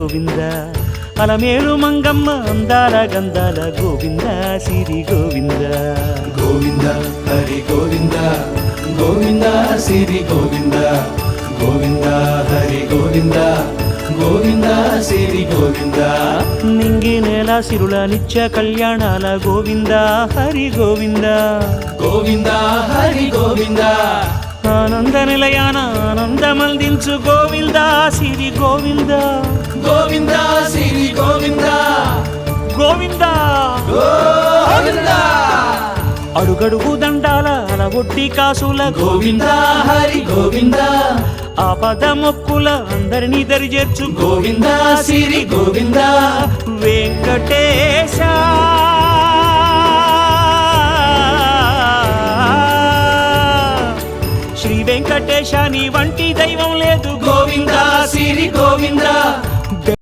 గోవింద అలమేలు మంగమ్మ అందాల గంధాల గోవింద సిరి గోవింద గోవింద హరి గోవింద గోవింద సిరి గోవింద గోవింద హరి గోవింద గోవింద సిరి గోవింద నింగి నేల సిరుల నిత్య కళ్యాణాల గోవింద హరి గోవింద గోవింద హరి గోవింద ఆనంద నిలయాన ఆనందమందించు గోవింద సిరి గోవింద గోవింద సిరి గోవింద గోవింద గోవింద అడుగడుగు దండాల అలవొడ్డి కాసుల గోవింద హరి గోవింద ఆపద మొక్కుల అందరినీ దరిచేర్చు గోవింద సిరి గోవింద వెంకటేశ శ్రీ వెంకటేశ నీ వంటి దైవం లేదు గోవింద సిరి గోవింద